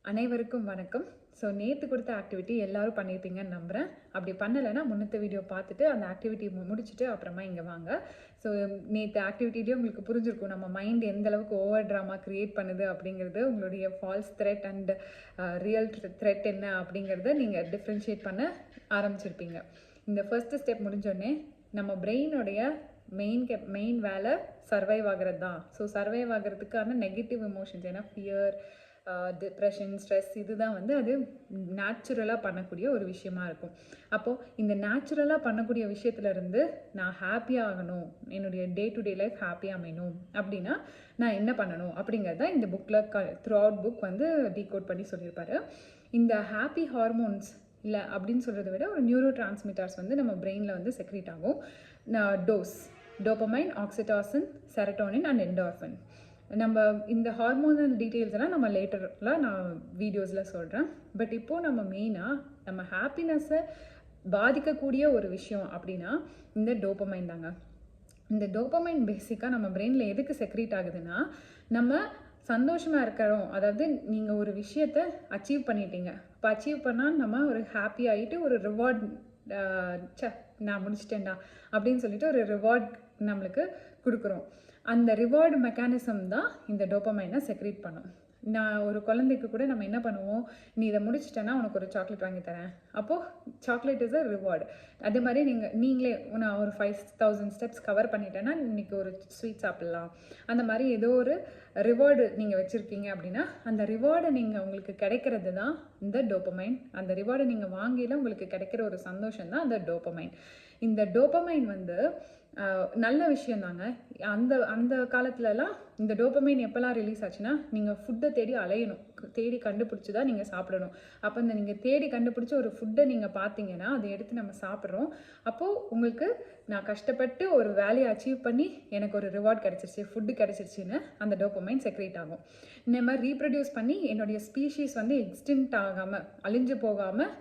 அனைவருக்கும் வணக்கம். ஸோ நேற்று கொடுத்த ஆக்டிவிட்டி எல்லாரும் பண்ணியிருப்பீங்கன்னு நம்புகிறேன். அப்படி பண்ணலைன்னா முன்னத்த வீடியோ பார்த்துட்டு அந்த ஆக்டிவிட்டி முடிச்சுட்டு அப்புறமா இங்கே வாங்க. ஸோ நேற்று ஆக்டிவிட்டிலேயே உங்களுக்கு புரிஞ்சிருக்கும் நம்ம மைண்ட் எந்த அளவுக்கு ஓவர் ட்ராமா க்ரியேட் பண்ணுது அப்படிங்கிறது, உங்களுடைய false thread and real thread என்ன அப்படிங்கிறத நீங்கள் டிஃப்ரென்ஷியேட் பண்ண ஆரம்பிச்சிருப்பீங்க. இந்த ஃபர்ஸ்ட் ஸ்டெப் முடிஞ்சோடனே நம்ம பிரெயினோடைய மெயின் வேலை சர்வைவ் ஆகிறது தான். ஸோ சர்வைவ் ஆகிறதுக்கான நெகட்டிவ் எமோஷன்ஸ், ஏன்னா ஃபியர், டிப்ரெஷன், ஸ்ட்ரெஸ், இதுதான் வந்து அது நேச்சுரலாக பண்ணக்கூடிய ஒரு விஷயமா இருக்கும். அப்போது இந்த நேச்சுரலாக பண்ணக்கூடிய விஷயத்துலேருந்து நான் ஹாப்பியாக ஆகணும், என்னுடைய டே டு டே லைஃப் ஹாப்பியாக அமையணும் அப்படின்னா நான் என்ன பண்ணணும் அப்படிங்கிறது தான் இந்த புக்கில் த்ரூ அவுட் புக் வந்து டீகோட் பண்ணி சொல்லியிருப்பாரு. இந்த ஹாப்பி ஹார்மோன்ஸ் இல்லை அப்படின்னு சொல்கிறத விட ஒரு நியூரோ டிரான்ஸ்மிட்டர்ஸ் வந்து நம்ம பிரெயினில் வந்து செக்ரேட் ஆகும். Dopamine, oxytocin, serotonin and endorphin. நம்ம இந்த ஹார்மோனல் டீட்டெயில்ஸ் எல்லாம் நம்ம லேட்டரில் நான் வீடியோஸில் சொல்கிறேன். பட் இப்போது நம்ம மெயினாக நம்ம ஹாப்பினஸ்ஸை பாதிக்கக்கூடிய ஒரு விஷயம் அப்படின்னா இந்த டோபமைன் தாங்க. இந்த டோபமைன் பேசிக்காக நம்ம பிரெயினில் எதுக்கு செக்ரேட் ஆகுதுன்னா, நம்ம சந்தோஷமாக இருக்கிறோம், அதாவது நீங்கள் ஒரு விஷயத்தை அச்சீவ் பண்ணிட்டீங்க, இப்போ அச்சீவ் பண்ணால் நம்ம ஒரு ஹாப்பி ஆகிட்டு ஒரு ரிவார்ட், நான் முடிச்சிட்டேன்டா அப்படின்னு சொல்லிட்டு ஒரு ரிவார்ட் நம்மளுக்கு கொடுக்குறோம். அந்த ரிவார்டு மெக்கானிசம் தான் இந்த டோபமைனை செக்ரீட் பண்ணும். நான் ஒரு குழந்தைக்கு கூட நம்ம என்ன பண்ணுவோம், நீ இதை முடிச்சிட்டேன்னா உனக்கு ஒரு சாக்லேட் வாங்கி தரேன், அப்போது சாக்லேட் இஸ் அ ரிவார்டு. அதே மாதிரி நீங்களே நான் ஒரு 5000 ஸ்டெப்ஸ் கவர் பண்ணிட்டேன்னா இன்றைக்கி ஒரு ஸ்வீட் சாப்பிட்லாம், அந்த மாதிரி ஏதோ ஒரு ரிவார்டு நீங்கள் வச்சுருக்கீங்க அப்படின்னா அந்த ரிவார்டை நீங்கள் உங்களுக்கு கிடைக்கிறது தான் இந்த டோபமைன். அந்த ரிவார்டை நீங்கள் வாங்கியில் உங்களுக்கு கிடைக்கிற ஒரு சந்தோஷம் தான் அந்த டோபமைன். இந்த டோபமைன் வந்து நல்ல விஷயந்தாங்க. அந்த அந்த காலத்துலலாம் இந்த டோபமைன் எப்போல்லாம் ரிலீஸ் ஆச்சுன்னா, நீங்கள் ஃபுட்டை தேடி அலையணும், தேடி கண்டுபிடிச்சி தான் நீங்கள் சாப்பிடணும். அப்போ இந்த நீங்கள் தேடி கண்டுபிடிச்ச ஒரு ஃபுட்டை நீங்கள் பார்த்தீங்கன்னா அதை எடுத்து நம்ம சாப்பிட்றோம். அப்போது உங்களுக்கு நான் கஷ்டப்பட்டு ஒரு வேலையை அச்சீவ் பண்ணி எனக்கு ஒரு ரிவார்ட் கிடச்சிருச்சு, ஃபுட்டு கிடச்சிருச்சுன்னு அந்த டோபமைன் செக்ரேட் ஆகும். இந்த மாதிரி ரீப்ரொடியூஸ் பண்ணி என்னுடைய ஸ்பீஷீஸ் வந்து எக்ஸ்டின்ட் ஆகாமல், அழிஞ்சு போகாமல்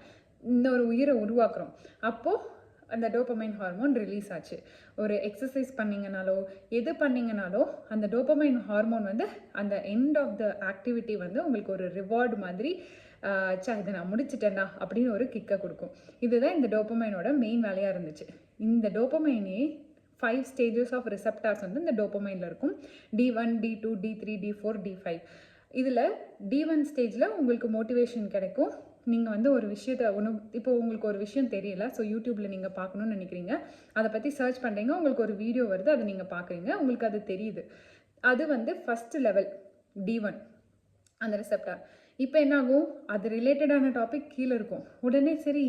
இன்னொரு உயிரை உருவாக்குறோம். அப்போது அந்த டோபமைன் ஹார்மோன் ரிலீஸ் ஆச்சு. ஒரு எக்ஸசைஸ் பண்ணிங்கனாலோ எது பண்ணிங்கனாலோ அந்த டோபமைன் ஹார்மோன் வந்து அந்த எண்ட் ஆஃப் த ஆக்டிவிட்டி வந்து உங்களுக்கு ஒரு ரிவார்டு மாதிரி, இதை நான் முடிச்சிட்டேன்டா அப்படின்னு ஒரு கிக்கை கொடுக்கும். இதுதான் இந்த டோபமைனோட மெயின் வேலையாக இருந்துச்சு. இந்த டோபமைனே 5 ஸ்டேஜஸ் ஆஃப் ரிசெப்டார்ஸ் வந்து இந்த டோபமைனில் இருக்கும். D1, D2, D3, D4, D5. இதில் D1 ஸ்டேஜில் உங்களுக்கு மோட்டிவேஷன் கிடைக்கும். நீங்கள் வந்து ஒரு விஷயத்தை இப்போ உங்களுக்கு ஒரு விஷயம் தெரியல, ஸோ யூடியூப்பில் நீங்கள் பார்க்கணுன்னு நினைக்கிறீங்க, அதை பற்றி சர்ச் பண்ணுறீங்க, உங்களுக்கு ஒரு வீடியோ வருது, அதை நீங்கள் பார்க்குறீங்க, உங்களுக்கு அது தெரியுது. அது வந்து ஃபஸ்ட்டு லெவல் D1 அந்த ரிசெப்டார். இப்போ என்னாகும், அது ரிலேட்டடான டாபிக் கீழே இருக்கும். உடனே சரி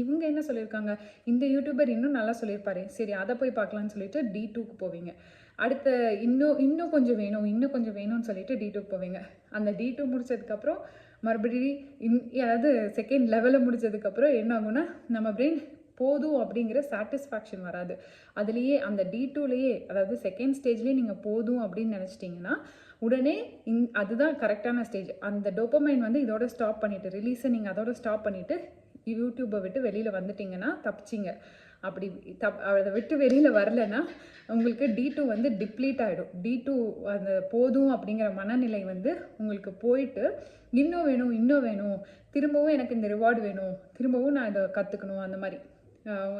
இவங்க என்ன சொல்லியிருக்காங்க, இந்த யூடியூபர் இன்னும் நல்லா சொல்லியிருப்பாரு, சரி அதை போய் பார்க்கலான்னு சொல்லிட்டு D2க்கு போவீங்க. அடுத்த இன்னும் கொஞ்சம் வேணும்னு சொல்லிட்டு D2க்கு போவீங்க. அந்த D2 முடிச்சதுக்கப்புறம் மறுபடியும் அதாவது செகண்ட் லெவலில் முடிச்சதுக்கப்புறம் என்ன ஆகும்னா, நம்ம பிரெயின் போதும் அப்படிங்கிற சாட்டிஸ்ஃபேக்ஷன் வராது. அதுலேயே அந்த D2லேயே, அதாவது செகண்ட் ஸ்டேஜ்லேயே நீங்கள் போதும் அப்படின்னு நினச்சிட்டிங்கன்னா உடனே அதுதான் கரெக்டான ஸ்டேஜ். அந்த டோபமைன் வந்து இதோட ஸ்டாப் பண்ணிவிட்டு, ரிலீஸை நீங்கள் அதோட ஸ்டாப் பண்ணிவிட்டு யூடியூப்பை விட்டு வெளியில் வந்துட்டிங்கன்னா தப்பிச்சிங்க. அப்படி அதை விட்டு வெளியில் வரலைன்னா உங்களுக்கு D2 வந்து டிப்ளீட் ஆகிடும். D2 அந்த போதும் அப்படிங்கிற மனநிலை வந்து உங்களுக்கு போயிட்டு இன்னும் வேணும், திரும்பவும் எனக்கு இந்த ரிவார்டு வேணும், திரும்பவும் நான் இதை கற்றுக்கணும், அந்த மாதிரி.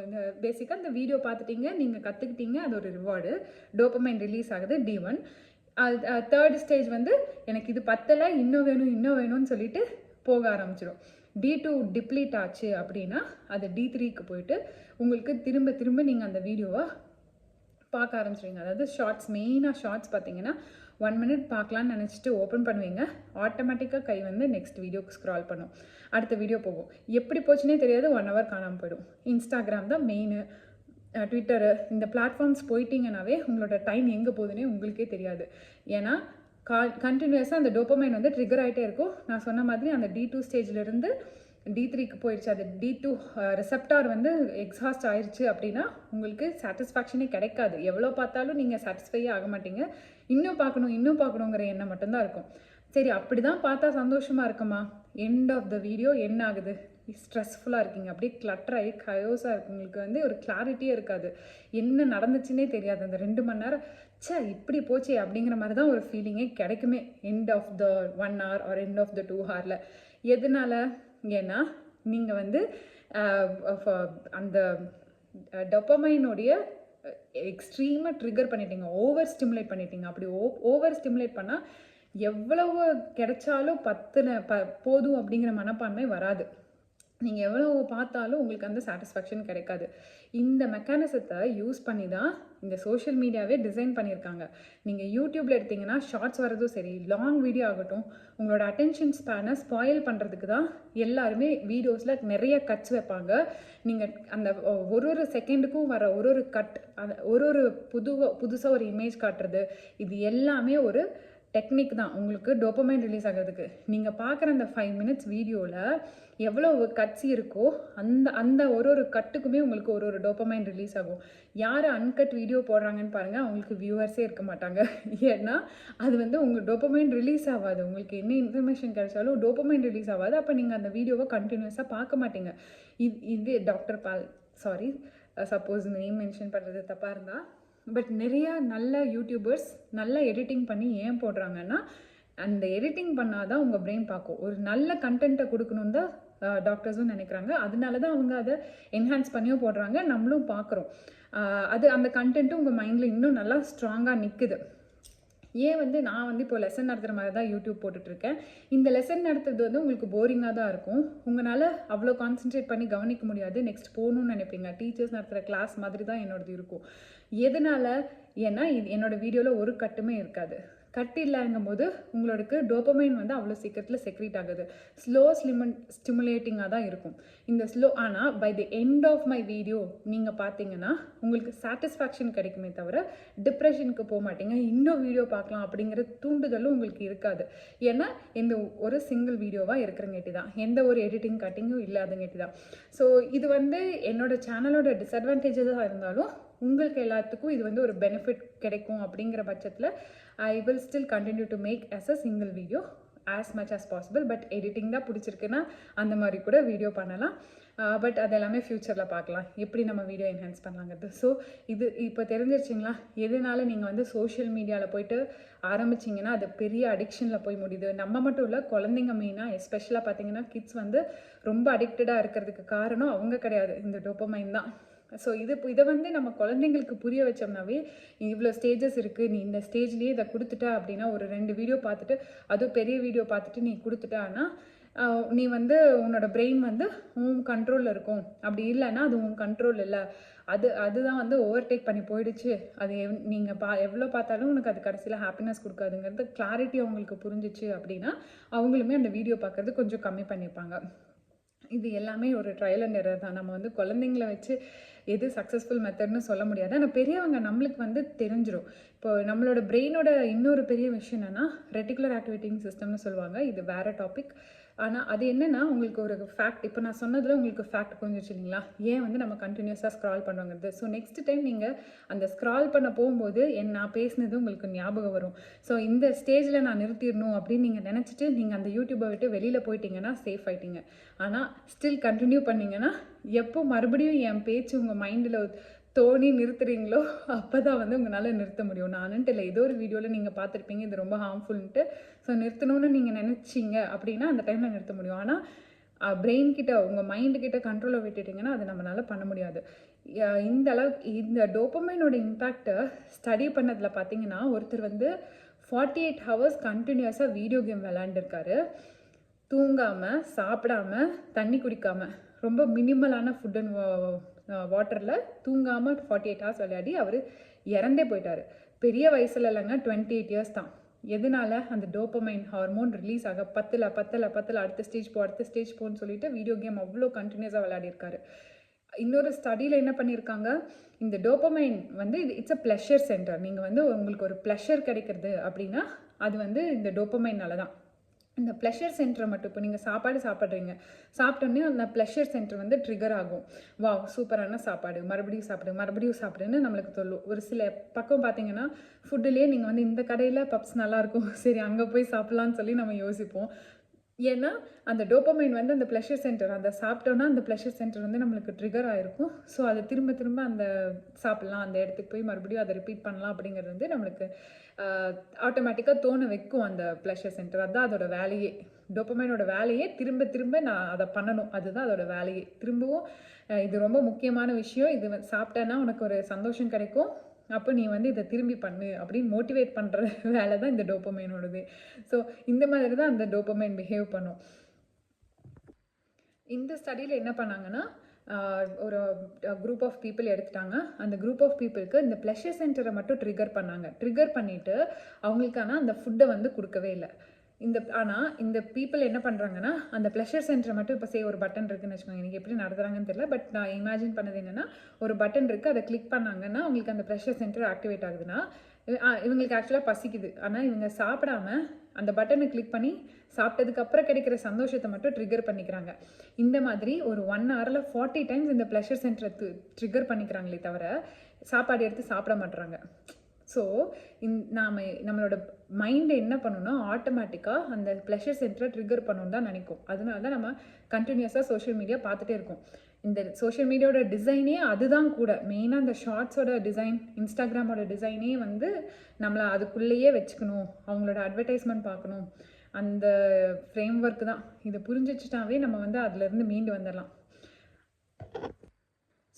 இந்த பேசிக்காக இந்த வீடியோ பார்த்துட்டீங்க, நீங்கள் கற்றுக்கிட்டீங்க, அது ஒரு ரிவார்டு, டோபமைன் ரிலீஸ் ஆகுது D1. தேர்ட் ஸ்டேஜ் வந்து எனக்கு இது பத்தலை, இன்னும் வேணும்னு சொல்லிட்டு போக ஆரம்பிச்சிடும். D2 டிப்ளீட் ஆச்சு அப்படின்னா அது D3க்கு போயிட்டு உங்களுக்கு திரும்ப நீங்கள் அந்த வீடியோவை பார்க்க ஆரம்பிச்சிடுவீங்க. அதாவது மெயினாக ஷார்ட்ஸ் பார்த்தீங்கன்னா 1 மினிட் பார்க்கலான்னு நினச்சிட்டு ஓப்பன் பண்ணுவீங்க, ஆட்டோமேட்டிக்காக கை வந்து நெக்ஸ்ட் வீடியோக்கு ஸ்க்ரால் பண்ணும், அடுத்த வீடியோ போகும். எப்படி போச்சுன்னே தெரியாது, 1 ஹவர் காணாமல் போயிடும். இன்ஸ்டாகிராம் தான் மெயின், ட்விட்டரு, இந்த பிளாட்ஃபார்ம்ஸ் போயிட்டீங்கன்னாவே உங்களோட டைம் எங்கே போகுதுன்னே உங்களுக்கே தெரியாது. ஏன்னா கண்டினியூஸாக அந்த டோபமைன் வந்து ட்ரிகர் ஆகிட்டே இருக்கும். நான் சொன்ன மாதிரி அந்த D2 ஸ்டேஜ்லேருந்து D3க்கு போயிடுச்சு. அது D2 ரிசெப்டார் வந்து எக்ஸாஸ்ட் ஆயிடுச்சு அப்படின்னா உங்களுக்கு சாட்டிஸ்ஃபேக்ஷனே கிடைக்காது. எவ்வளோ பார்த்தாலும் நீங்கள் சாட்டிஸ்ஃபையே ஆக மாட்டீங்க. இன்னும் பார்க்கணுங்கிற எண்ணம் மட்டும்தான் இருக்கும். சரி, அப்படி தான் பார்த்தா சந்தோஷமாக இருக்குமா? எண்ட் ஆஃப் த வீடியோ என்ன ஆகுது, ஸ்ட்ரெஸ்ஃபுல்லாக இருக்கீங்க, அப்படியே கிளட்டர் ஆகி கயோஸாக இருக்கு, உங்களுக்கு வந்து ஒரு கிளாரிட்டியே இருக்காது, என்ன நடந்துச்சுன்னே தெரியாது. அந்த 2 மணி நேரம் இப்படி போச்சே அப்படிங்கிற மாதிரி தான் ஒரு ஃபீலிங்கே கிடைக்குமே end of the 1 hour or end of the 2 hourல. எதனால? ஏன்னா நீங்கள் வந்து அந்த டொப்பமைனுடைய எக்ஸ்ட்ரீமாக ட்ரிகர் பண்ணிட்டீங்க, ஓவர் ஸ்டிமுலேட் பண்ணிட்டீங்க. அப்படி ஓவர் ஸ்டிமுலேட் பண்ணால் எவ்வளவு கிடைச்சாலும் போதும் அப்படிங்கிற மனப்பான்மை வராது. நீங்கள் எவ்வளோ பார்த்தாலும் உங்களுக்கு அந்த சாட்டிஸ்ஃபேக்ஷன் கிடைக்காது. இந்த மெக்கானிசத்தை யூஸ் பண்ணி தான் இந்த சோஷியல் மீடியாவே டிசைன் பண்ணியிருக்காங்க. நீங்கள் யூடியூப்பில் எடுத்திங்கன்னா ஷார்ட்ஸ் வரதும் சரி, லாங் வீடியோ ஆகட்டும், உங்களோட அட்டென்ஷன் ஸ்பேனை ஸ்பாயில் பண்ணுறதுக்கு தான் எல்லாருமே வீடியோஸில் நிறைய கட்ஸ் வைப்பாங்க. நீங்கள் அந்த ஒரு செகண்டுக்கும் வர ஒரு கட், அந்த ஒரு புதுசாக ஒரு இமேஜ் காட்டுறது, இது எல்லாமே ஒரு டெக்னிக் தான் உங்களுக்கு டோபமைன் ரிலீஸ் ஆகிறதுக்கு. நீங்கள் பார்க்குற அந்த 5 minutes வீடியோவில் எவ்வளோ கட்ஸ் இருக்கோ அந்த ஒரு கட்டுக்குமே உங்களுக்கு ஒரு டோபமைன் ரிலீஸ் ஆகும். யார் அன்கட் வீடியோ போடுறாங்கன்னு பாருங்கள், அவங்களுக்கு வியூவர்ஸே இருக்க மாட்டாங்க. ஏன்னா அது வந்து உங்கள் டோபமைன் ரிலீஸ் ஆகாது. உங்களுக்கு என்ன இன்ஃபர்மேஷன் கிடைச்சாலும் டோபமைன் ரிலீஸ் ஆகாது. அப்போ நீங்கள் அந்த வீடியோவை கண்டினியூஸாக பார்க்க மாட்டீங்க. இது டாக்டர் பால், சாரி சப்போஸ் நேம் மென்ஷன் பண்ணுறது தப்பாக இருந்தால், பட் நிறையா நல்ல யூடியூபர்ஸ் நல்லா எடிட்டிங் பண்ணி ஏன் போடுறாங்கன்னா, அந்த எடிட்டிங் பண்ணால் தான் உங்கள் பிரெயின் பார்க்கும். ஒரு நல்ல கண்டென்ட்டை கொடுக்கணும் தான் டாக்டர்ஸும் நினைக்கிறாங்க. அதனால தான் அவங்க அதை என்ஹான்ஸ் பண்ணியும் போடுறாங்க, நம்மளும் பார்க்குறோம். அந்த கண்டென்ட்டும் உங்கள் மைண்டில் இன்னும் நல்லா ஸ்ட்ராங்காக நிற்குது. ஏன் வந்து நான் வந்து இப்போ லெசன் நடத்துகிற மாதிரி தான் யூடியூப் போட்டுட்ருக்கேன். இந்த லெசன் நடத்துறது வந்து உங்களுக்கு போரிங்காக தான் இருக்கும். உங்களால் அவ்வளோ கான்சென்ட்ரேட் பண்ணி கவனிக்க முடியாது. நெக்ஸ்ட் போகணுன்னு நினைப்பீங்க. டீச்சர்ஸ் நடத்துகிற கிளாஸ் மாதிரி தான் என்னோடது இருக்கும். எதனால்? ஏன்னா என்னோடய வீடியோவில் ஒரு கட்டுமே இருக்காது. கட் இல்லைங்கும் போது உங்களுக்கு டோபமைன் வந்து அவ்வளோ சீக்கிரத்தில் செக்ரீட் ஆகுது. ஸ்லோ ஸ்டிமுலேட்டிங்காக தான் இருக்கும். இந்த ஆனால் by the end of my video நீங்கள் பார்த்தீங்கன்னா உங்களுக்கு சாட்டிஸ்ஃபேக்ஷன் கிடைக்குமே தவிர டிப்ரெஷனுக்கு போக மாட்டீங்க. இன்னும் வீடியோ பார்க்கலாம் அப்படிங்கிற தூண்டுதலும் உங்களுக்கு இருக்காது. ஏன்னா இந்த ஒரு சிங்கிள் வீடியோவாக இருக்கிறங்காட்டி தான், எந்த ஒரு எடிட்டிங் கட்டிங்கும் இல்லாதங்காட்டி தான். ஸோ இது வந்து என்னோடய சேனலோட டிஸ்அட்வான்டேஜஸாக இருந்தாலும் உங்களுக்கு எல்லாத்துக்கும் இது வந்து ஒரு பெனிஃபிட் கிடைக்கும். அப்படிங்கிற பட்சத்தில் I will still continue to make as a single video as much as possible. But editing தான் பிடிச்சிருக்குன்னா அந்த மாதிரி கூட வீடியோ பண்ணலாம். பட் அது எல்லாமே ஃப்யூச்சரில் பார்க்கலாம், எப்படி நம்ம வீடியோ என்ஹான்ஸ் பண்ணலாங்கிறது. ஸோ இது இப்போ தெரிஞ்சிருச்சிங்களா எதனால நீங்கள் வந்து சோஷியல் மீடியாவில் போய்ட்டு ஆரம்பிச்சிங்கன்னா அது பெரிய அடிக்ஷனில் போய் முடியுது. நம்ம மட்டும் இல்லை, குழந்தைங்க மெயினாக எஸ்பெஷலாக பார்த்தீங்கன்னா கிட்ஸ் வந்து ரொம்ப அடிக்டடாக இருக்கிறதுக்கு காரணம் அவங்க கிடையாது, இந்த டோபமைன் தான். ஸோ இதை வந்து நம்ம குழந்தைங்களுக்கு புரிய வச்சோம்னாவே, இவ்வளோ ஸ்டேஜஸ் இருக்குது, நீ இந்த ஸ்டேஜ்லேயே இதை கொடுத்துட்ட அப்படின்னா, ஒரு 2 வீடியோ பார்த்துட்டு அதுவும் பெரிய வீடியோ பார்த்துட்டு நீ கொடுத்துட்டான்னா நீ வந்து உன்னோட பிரெயின் வந்து உன் கண்ட்ரோலில் இருக்கும். அப்படி இல்லைன்னா அது உன் கண்ட்ரோல் இல்லை, அதுதான் வந்து ஓவர்டேக் பண்ணி போயிடுச்சு. அது நீங்கள் எவ்வளோ பார்த்தாலும் உனக்கு அது கடைசியில் ஹாப்பினஸ் கொடுக்காதுங்கிறது கிளாரிட்டி அவங்களுக்கு புரிஞ்சிச்சு அப்படின்னா அவங்களுமே அந்த வீடியோ பார்க்குறது கொஞ்சம் கம்மி பண்ணியிருப்பாங்க. இது எல்லாமே ஒரு ட்ரையல் அண்ட் எரர் தான். நம்ம வந்து குழந்தைங்கள வச்சு எது சக்ஸஸ்ஃபுல் மெத்தட்னு சொல்ல முடியாது. ஆனால் பெரியவங்க நம்மளுக்கு வந்து தெரிஞ்சிடும். இப்போ நம்மளோட பிரெயினோட இன்னொரு பெரிய விஷயம் என்னென்னா ரெட்டிகுலர் ஆக்டிவேட்டிங் சிஸ்டம்னு சொல்லுவாங்க. இது வேறு டாபிக். ஆனால் அது என்னென்னா உங்களுக்கு ஒரு ஃபேக்ட், இப்போ நான் சொன்னதில் உங்களுக்கு ஃபேக்ட் புரிஞ்சிச்சு இல்லைங்களா, ஏன் வந்து நம்ம கண்டினியூஸாக ஸ்க்ரால் பண்ணுவாங்கிறது. ஸோ நெக்ஸ்ட் டைம் நீங்கள் அந்த ஸ்க்ரால் பண்ண போகும்போது நான் பேசினது உங்களுக்கு ஞாபகம் வரும். ஸோ இந்த ஸ்டேஜில் நான் நிறுத்திடணும் அப்படின்னு நீங்கள் நினச்சிட்டு நீங்கள் அந்த யூடியூப்பை விட்டு வெளியில் போயிட்டீங்கன்னா சேஃப் ஆகிட்டீங்க. ஆனால் ஸ்டில் கண்டினியூ பண்ணிங்கன்னா எப்போ மறுபடியும் என் பேச்சு உங்கள் மைண்டில் தோணி நிறுத்துறீங்களோ அப்போ தான் வந்து உங்களால் நிறுத்த முடியும். நானுன்ட்டு இல்லை, ஏதோ ஒரு வீடியோவில் நீங்கள் பார்த்துருப்பீங்க இது ரொம்ப ஹார்ம்ஃபுல்ன்ட்டு. ஸோ நிறுத்தணும்னு நீங்கள் நினச்சிங்க அப்படின்னா அந்த டைமில் நிறுத்த முடியும். ஆனால் பிரெயின் கிட்ட உங்கள் மைண்டு கிட்ட கண்ட்ரோலை விட்டுட்டிங்கன்னா அது நம்மளால் பண்ண முடியாது. இந்த அளவுக்கு இந்த டோபமைனோட இம்பேக்டை ஸ்டடி பண்ணதில் பார்த்தீங்கன்னா ஒருத்தர் வந்து 48 hours கண்டினியூஸாக வீடியோ கேம் விளாண்டுருக்காரு. தூங்காமல், சாப்பிடாமல், தண்ணி குடிக்காமல், ரொம்ப மினிமலான ஃபுட் அண்ட் வாட்டரில் தூங்காமல் 48 hours விளையாடி அவர் இறந்தே போயிட்டார். பெரிய வயசில் இல்லைங்க, 28 years தான். எதனால? அந்த டோபமைன் ஹார்மோன் ரிலீஸ் ஆக பத்தில் அடுத்த ஸ்டேஜ் போன்னு சொல்லிட்டு வீடியோ கேம் அவ்வளோ கண்டினியூஸாக விளையாடிருக்காரு. இன்னொரு ஸ்டடியில் என்ன பண்ணியிருக்காங்க, இந்த டோபமைன் வந்து இட்ஸ் அ ப்ளஷர் சென்டர். நீங்கள் வந்து உங்களுக்கு ஒரு ப்ளஷர் கிடைக்கிறது அப்படின்னா அது வந்து இந்த டோபமைனால தான். இந்த ப்ளஷர் சென்டரை மட்டும் இப்போ நீங்கள் சாப்பாடு சாப்பிட்றீங்க, சாப்பிட்டோன்னே அந்த ப்ளஷர் சென்டர் வந்து ட்ரிகர் ஆகும். வா சூப்பரான சாப்பாடு, மறுபடியும் சாப்பிடுன்னு நம்மளுக்கு சொல்லும். ஒரு சில பக்கம் பார்த்தீங்கன்னா ஃபுட்டுலேயே நீங்கள் வந்து இந்த கடையில் பப்ஸ் நல்லாயிருக்கும், சரி அங்கே போய் சாப்பிட்லான்னு சொல்லி நம்ம யோசிப்போம். ஏன்னா அந்த டோபமைன் வந்து அந்த ப்ளஷர் சென்டர் அந்த சாப்பிட்டோன்னா அந்த ப்ளஷர் சென்டர் வந்து நம்மளுக்கு ட்ரிகர் ஆகிருக்கும். ஸோ அதை திரும்ப திரும்ப அந்த சாப்பிட்லாம், அந்த இடத்துக்கு போய் மறுபடியும் அதை ரிப்பீட் பண்ணலாம் அப்படிங்கிறது வந்து நம்மளுக்கு ஆட்டோமேட்டிக்காக தோண வைக்கும் அந்த ப்ளஷர் சென்டர். அதுதான் அதோட வேலையே. டோபமைனோட வேலையே திரும்ப திரும்ப நான் அதை பண்ணணும், அதுதான் அதோட வேலையே. திரும்பவும் இது ரொம்ப முக்கியமான விஷயம். இது சாப்பிட்டேன்னா உனக்கு ஒரு சந்தோஷம் கிடைக்கும், அப்போ நீ வந்து இதை திரும்பி பண்ணு அப்படின்னு மோட்டிவேட் பண்ணுற வேலை தான் இந்த டோபமைனோடது. ஸோ இந்த மாதிரி தான் அந்த டோபமைன் பிஹேவ் பண்ணும். இந்த ஸ்டடியில் என்ன பண்ணாங்கன்னா, ஒரு குரூப் ஆஃப் பீப்புள் எடுத்துட்டாங்க. அந்த குரூப் ஆஃப் பீப்புளுக்கு இந்த ப்ளஷர் சென்டரை மட்டும் ட்ரிகர் பண்ணாங்க. ட்ரிகர் பண்ணிவிட்டு அவங்களுக்கான அந்த ஃபுட்டை வந்து கொடுக்கவே இல்லை. ஆனால் இந்த பீப்புள் என்ன பண்ணுறாங்கன்னா, அந்த ப்ளஷர் சென்டரை மட்டும் இப்போ ஒரு பட்டன் இருக்குன்னு வச்சுக்கோங்க. எனக்கு எப்படி நடத்துகிறாங்கன்னு தெரியல, பட் நான் இமேஜின் பண்ணது என்னென்னா, ஒரு பட்டன் இருக்குது, அதை கிளிக் பண்ணாங்கன்னா அவங்களுக்கு அந்த ப்ளஷர் சென்டர் ஆக்டிவேட் ஆகுதுன்னா, இவங்களுக்கு ஆக்சுவலாக பசிக்குது. ஆனால் இவங்க சாப்பிடாம அந்த பட்டனை கிளிக் பண்ணி சாப்பிட்டதுக்கப்புறம் கிடைக்கிற சந்தோஷத்தை மட்டும் ட்ரிகர் பண்ணிக்கிறாங்க. இந்த மாதிரி ஒரு 1 ஹவரில் 40 டைம்ஸ் இந்த ப்ளஷர் சென்டரை ட்ரிகர் பண்ணிக்கிறாங்களே தவிர சாப்பாடு எடுத்து சாப்பிட மாட்டுறாங்க. ஸோ நம்மளோட மைண்டை என்ன பண்ணணும்னா, ஆட்டோமேட்டிக்காக அந்த ப்ளஷர் சென்டரை ட்ரிகர் பண்ணணுன்னு தான் நினைக்கும். அதனால தான் நம்ம கண்டினியூஸாக சோஷியல் மீடியா பார்த்துட்டே இருக்கோம். இந்த சோஷியல் மீடியாவோட டிசைனே அதுதான் கூட. மெயினாக இந்த ஷார்ட்ஸோட டிசைன், இன்ஸ்டாகிராமோட டிசைனே வந்து நம்மளை அதுக்குள்ளேயே வச்சுக்கணும், அவங்களோட அட்வர்டைஸ்மெண்ட் பார்க்கணும், அந்த ஃப்ரேம் ஒர்க் தான். இதை புரிஞ்சிச்சுட்டாவே நம்ம வந்து அதுலேருந்து மீண்டு வந்துடலாம்.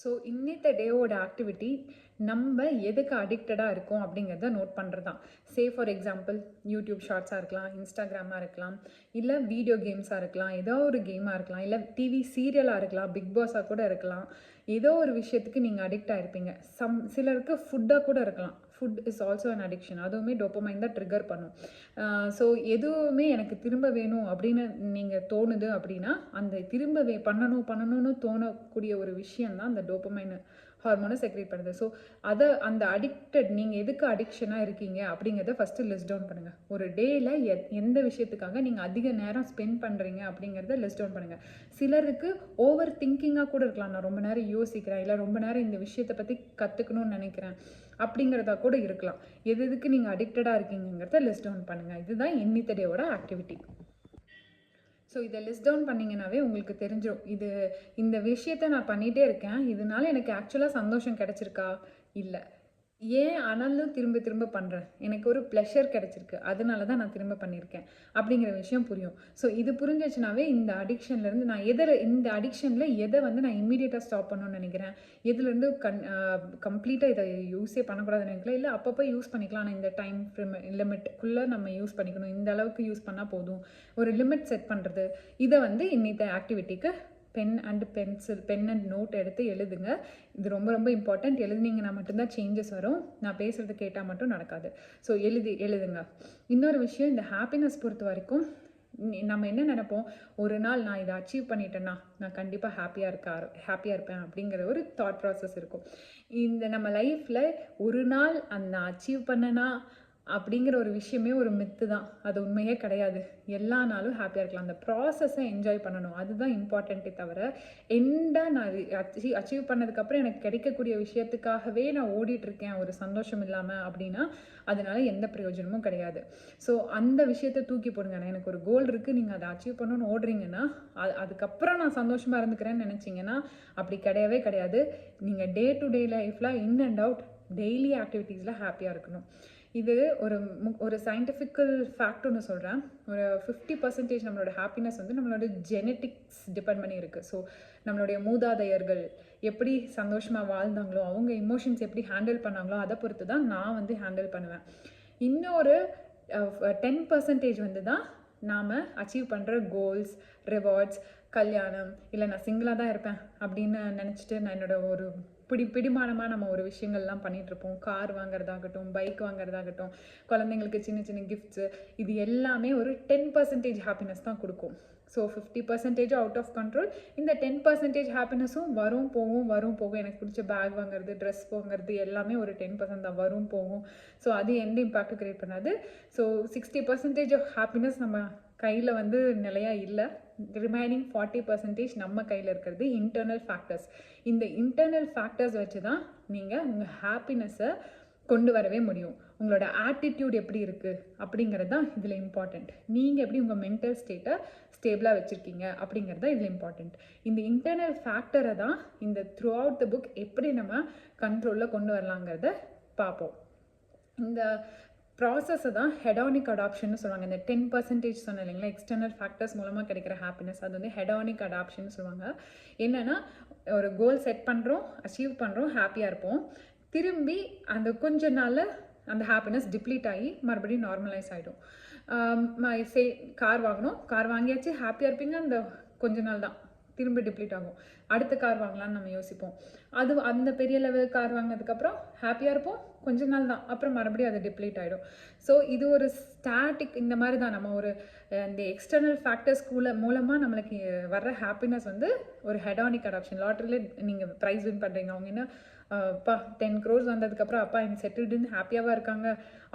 ஸோ இன்னித்த டேவோட ஆக்டிவிட்டி நம்ம எதுக்கு அடிக்டடாக இருக்கோம் அப்படிங்கிறத நோட் பண்ணுறது தான். ஃபார் எக்ஸாம்பிள் யூடியூப் ஷார்ட்ஸாக இருக்கலாம், இன்ஸ்டாகிராமாக இருக்கலாம், இல்லை வீடியோ கேம்ஸாக இருக்கலாம், ஏதோ ஒரு கேமாக இருக்கலாம், இல்லை டிவி சீரியலாக இருக்கலாம், பிக் பாஸாக கூட இருக்கலாம். ஏதோ ஒரு விஷயத்துக்கு நீங்கள் அடிக்ட் ஆகிருப்பீங்க. சிலருக்கு ஃபுட்டாக கூட இருக்கலாம். Food is also an addiction. அதுவுமே டோபமைன் தான் ட்ரிகர் பண்ணும். ஸோ எதுவுமே எனக்கு திரும்ப வேணும் அப்படின்னு நீங்கள் தோணுது அப்படின்னா, அந்த திரும்ப பண்ணணும்னு தோணக்கூடிய ஒரு விஷயந்தான் அந்த டோபமைன் ஹார்மோனை செக்ரேட் பண்ணுது. ஸோ அந்த அடிக்டட், நீங்கள் எதுக்கு அடிக்ஷனாக இருக்கீங்க அப்படிங்கிறத ஃபஸ்ட்டு லிஸ்ட் டவுன் பண்ணுங்கள். ஒரு டேயில் எந்த விஷயத்துக்காக நீங்கள் அதிக நேரம் ஸ்பெண்ட் பண்ணுறீங்க அப்படிங்கிறத லிஸ்ட் டவுன் பண்ணுங்கள். சிலருக்கு ஓவர் திங்கிங்காக கூட இருக்கலாம். நான் ரொம்ப நேரம் யோசிக்கிறேன், இல்லை ரொம்ப நேரம் இந்த விஷயத்தை பற்றி கற்றுக்கணும்னு நினைக்கிறேன் அப்படிங்கிறதா கூட இருக்கலாம். எதுக்கு நீங்கள் அடிக்டடாக இருக்கீங்கிறத லிஸ்ட் டவுன் பண்ணுங்கள். இதுதான் இன்னித்த டேவோட ஆக்டிவிட்டி. ஸோ இதை லிஸ்ட் டவுன் பண்ணிங்கனாவே உங்களுக்கு தெரிஞ்சிடும், இந்த விஷயத்த நான் பண்ணிகிட்டே இருக்கேன், இதனால எனக்கு ஆக்சுவலாக சந்தோஷம் கிடச்சிருக்கா, இல்லை, ஏன் ஆனாலும் திரும்ப திரும்ப பண்ணுறேன், எனக்கு ஒரு ப்ளஷர் கிடச்சிருக்கு, அதனால தான் நான் திரும்ப பண்ணியிருக்கேன் அப்படிங்கிற விஷயம் புரியும். ஸோ இது புரிஞ்சிச்சுனாவே இந்த அடிக்ஷன்லேருந்து நான் இந்த அடிக்ஷனில் எதை வந்து நான் இம்மீடியட்டாக ஸ்டாப் பண்ணணும்னு நினைக்கிறேன், எதுலேருந்து கம்ப்ளீட்டாக இதை யூஸே பண்ணக்கூடாதுன்னு நினைக்கலாம், இல்லை அப்பப்போ யூஸ் பண்ணிக்கலாம், ஆனால் இந்த டைம் லிமிட்டுக்குள்ளே நம்ம யூஸ் பண்ணிக்கணும், இந்த அளவுக்கு யூஸ் பண்ணால் போதும், ஒரு லிமிட் செட் பண்ணுறது. இதை வந்து இன்னித்த ஆக்டிவிட்டிக்கு பென் அண்ட் நோட் எடுத்து எழுதுங்க. இது ரொம்ப ரொம்ப இம்பார்ட்டண்ட். எழுதுனீங்கன்னா மட்டும்தான் சேஞ்சஸ் வரும். நான் பேசுகிறது கேட்டால் மட்டும் நடக்காது. ஸோ எழுதுங்க. இன்னொரு விஷயம், இந்த ஹாப்பினஸ் பொறுத்த வரைக்கும் நம்ம என்ன நினைப்போம், ஒரு நாள் நான் இதை அச்சீவ் பண்ணிட்டேன்னா நான் கண்டிப்பாக ஹாப்பியாக இருப்பேன் அப்படிங்கிற ஒரு தாட் ப்ராசஸ் இருக்கும். இந்த நம்ம லைஃப்பில் ஒரு நாள் நான் அச்சீவ் பண்ணனா அப்படிங்கிற ஒரு விஷயமே ஒரு மித்து தான். அது உண்மையே கிடையாது. எல்லா நாளும் ஹாப்பியாக இருக்கலாம். அந்த ப்ராசஸை என்ஜாய் பண்ணணும், அதுதான் இம்பார்ட்டண்ட்டே தவிர எண்டாக நான் அச்சீவ் பண்ணதுக்கப்புறம் எனக்கு கிடைக்கக்கூடிய விஷயத்துக்காகவே நான் ஓடிட்டுருக்கேன் ஒரு சந்தோஷம் இல்லாமல் அப்படின்னா அதனால எந்த பிரயோஜனமும் கிடையாது. ஸோ அந்த விஷயத்தை தூக்கி போடுங்க. எனக்கு ஒரு கோல் இருக்குது, நீங்கள் அதை அச்சீவ் பண்ணணும்னு ஓடுறீங்கன்னா அதுக்கப்புறம் நான் சந்தோஷமாக இருந்துக்கிறேன்னு நினச்சிங்கன்னா அப்படி கிடையவே கிடையாது. நீங்கள் டே டு டே லைஃப்பில் இன் அண்ட் அவுட் டெய்லி ஆக்டிவிட்டீஸில் ஹாப்பியாக இருக்கணும். இது ஒரு சயின்டிஃபிக்கல் ஃபேக்ட் ஒன்று சொல்கிறேன். ஒரு 50% நம்மளோட ஹாப்பினஸ் வந்து நம்மளோட ஜெனட்டிக்ஸ் டிபெண்ட் பண்ணி இருக்குது. ஸோ நம்மளுடைய மூதாதையர்கள் எப்படி சந்தோஷமாக வாழ்ந்தாங்களோ, அவங்க இமோஷன்ஸ் எப்படி ஹேண்டில் பண்ணாங்களோ அதை பொறுத்து தான் நான் வந்து ஹேண்டில் பண்ணுவேன். இன்னொரு 10% வந்து தான் நாம் அச்சீவ் பண்ணுற கோல்ஸ், ரிவார்ட்ஸ், கல்யாணம், இல்லை நான் சிங்கிளாக தான் இருப்பேன் அப்படின்னு நினச்சிட்டு நான் என்னோடய ஒரு பிடிமானமாக நம்ம ஒரு விஷயங்கள்லாம் பண்ணிகிட்ருப்போம். கார் வாங்குறதாகட்டும், பைக் வாங்குறதாகட்டும், குழந்தைங்களுக்கு சின்ன சின்ன கிஃப்ட்ஸு, இது எல்லாமே ஒரு 10% ஹாப்பினஸ் தான் கொடுக்கும். So 50% out of control. இந்த 10% ஹாப்பினஸும் வரும் போகும். எனக்கு பிடிச்ச பேக் வாங்குறது, ட்ரெஸ் வாங்குறது எல்லாமே ஒரு 10% தான், வரும் போகும். ஸோ அது எந்த இம்பேக்டும் க்ரியேட் பண்ணாது. ஸோ 60% ஆஃப் ஹாப்பினஸ் நம்ம கையில் வந்து நிலையாக இல்லை. ரிமைனிங் 40% நம்ம கையில் இருக்கிறது இன்டர்னல் ஃபேக்டர்ஸ். இந்த இன்டர்னல் ஃபேக்டர்ஸ் வச்சு தான் நீங்கள் உங்கள் ஹாப்பினஸை கொண்டு வரவே முடியும். உங்களோட ஆட்டிடியூட் எப்படி இருக்குது அப்படிங்கிறது தான் இதில் இம்பார்ட்டண்ட். நீங்கள் எப்படி உங்கள் மென்டல் ஸ்டேட்டை ஸ்டேபிளாக வச்சுருக்கீங்க அப்படிங்கிறது தான் இதில் இம்பார்ட்டண்ட். இந்த இன்டர்னல் ஃபேக்டரை தான் இந்த த்ரூ அவுட் த புக் எப்படி நம்ம கண்ட்ரோலில் கொண்டு வரலாங்கிறத பார்ப்போம். இந்த ப்ராசஸை தான் ஹெடானிக் அடாப்ஷன்னு சொல்லுவாங்க. இந்த 10% சொன்ன இல்லைங்களா, எக்ஸ்டர்னல் ஃபேக்டர்ஸ் மூலமாக கிடைக்கிற ஹாப்பினஸ், அது வந்து ஹெடானிக் அடாப்ஷன் சொல்லுவாங்க. என்னென்னா, ஒரு கோல் செட் பண்ணுறோம், அச்சீவ் பண்ணுறோம், ஹாப்பியாக இருப்போம். திரும்பி அந்த கொஞ்ச நாளில் அந்த ஹாப்பினஸ் டிப்ளீட் ஆகி மறுபடியும் நார்மலைஸ் ஆகிடும். கார் வாங்கணும், கார் வாங்கியாச்சு, ஹாப்பியாக இருப்பீங்க, அந்த கொஞ்ச நாள் தான், திரும்ப டிப்ளீட் ஆகும். அடுத்த கார் வாங்கலான்னு நம்ம யோசிப்போம். அது அந்த பெரிய லெவல் கார் வாங்கினதுக்கப்புறம் ஹாப்பியாக இருப்போம், கொஞ்ச நாள் தான், அப்புறம் மறுபடியும் அது டிப்ளீட் ஆகிடும். ஸோ இது ஒரு ஸ்டாட்டிக். இந்த மாதிரி தான் நம்ம ஒரு இந்த எக்ஸ்டர்னல் ஃபேக்டர்ஸ் மூலமாக நம்மளுக்கு வர்ற ஹாப்பினஸ் வந்து ஒரு ஹெடானிக் அடாப்ஷன். லாட்டரியில் நீங்கள் ப்ரைஸ் வின் பண்ணுறீங்க, அவங்க என்ன அப்பா 10 crores வந்ததுக்கப்புறம் அப்பா இங்கே செட்டில்டுன்னு ஹாப்பியாகவும் இருக்காங்க,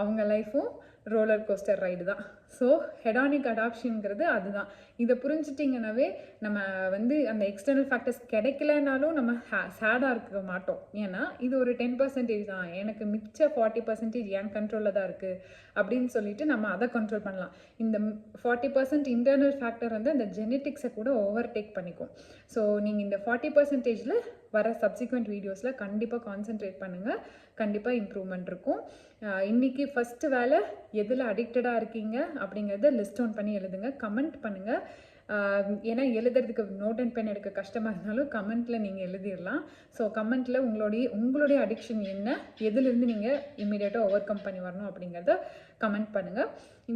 அவங்க லைஃப்பும் ரோலர் கோஸ்டர் ரைடு தான். ஸோ ஹெடானிக் அடாப்ஷனுங்கிறது அதுதான். இதை புரிஞ்சிட்டிங்கன்னாவே நம்ம வந்து அந்த எக்ஸ்டர்னல் ஃபேக்டர்ஸ் கிடைக்கலனாலும் நம்ம சேடாக இருக்க மாட்டோம். ஏன்னா இது ஒரு 10% தான், எனக்கு மிச்ச 40% என் கண்ட்ரோலில் தான் இருக்குது அப்படின்னு சொல்லிட்டு நம்ம அதை கண்ட்ரோல் பண்ணலாம். இந்த 40% இன்டர்னல் ஃபேக்டர் வந்து அந்த ஜெனட்டிக்ஸை கூட ஓவர்டேக் பண்ணிக்கும். ஸோ நீங்கள் இந்த 40%ல் வர சப்சிக்வெண்ட் வீடியோஸில் கண்டிப்பாக கான்சென்ட்ரேட் பண்ணுங்கள், கண்டிப்பாக இம்ப்ரூவ்மெண்ட் இருக்கும். இன்றைக்கி ஃபஸ்ட்டு வேலை எதில் அடிக்டடாக இருக்கீங்க அப்படிங்கிறத லிஸ்ட் டவுன் பண்ணி எழுதுங்க, கமெண்ட் பண்ணுங்கள். ஏன்னா எழுதுறதுக்கு நோட் அண்ட் பென் எடுக்க கஷ்டமாக இருந்தாலும் கமெண்ட்டில் நீங்கள் எழுதிடலாம். ஸோ கமெண்ட்டில் உங்களுடைய அடிக்ஷன் என்ன, எதுலேருந்து நீங்கள் இம்மிடியேட்டாக ஓவர் கம் பண்ணி வரணும் அப்படிங்கிறத கமெண்ட் பண்ணுங்கள்.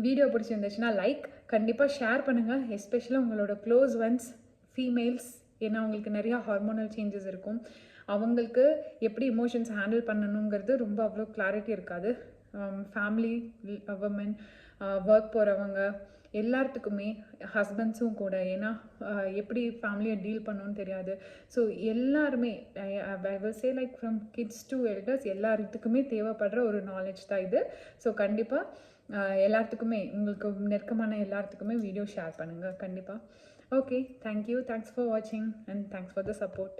வீடியோ பிடிச்சிருந்துச்சுன்னா லைக், கண்டிப்பாக ஷேர் பண்ணுங்கள், எஸ்பெஷலாக உங்களோட க்ளோஸ் ஒன்ஸ் ஃபீமேல்ஸ். ஏன்னா அவங்களுக்கு நிறையா ஹார்மோனல் சேஞ்சஸ் இருக்கும், அவங்களுக்கு எப்படி எமோஷன்ஸ் ஹேண்டில் பண்ணணுங்கிறது ரொம்ப அவ்வளோ கிளாரிட்டி இருக்காது. ஃபேமிலி விமன், ஒர்க் போகிறவங்க எல்லாத்துக்குமே, ஹஸ்பண்ட்ஸும் கூட, ஏன்னா எப்படி ஃபேமிலியை டீல் பண்ணணும்னு தெரியாது. ஸோ எல்லாருமே I will say like from kids to elders எல்லாத்துக்குமே தேவைப்படுற ஒரு நாலேஜ் தான் இது. ஸோ கண்டிப்பாக எல்லாத்துக்குமே, உங்களுக்கு நெருக்கமான எல்லாத்துக்குமே வீடியோ ஷேர் பண்ணுங்கள் கண்டிப்பாக. Okay, thank you. Thanks for watching and thanks for the support.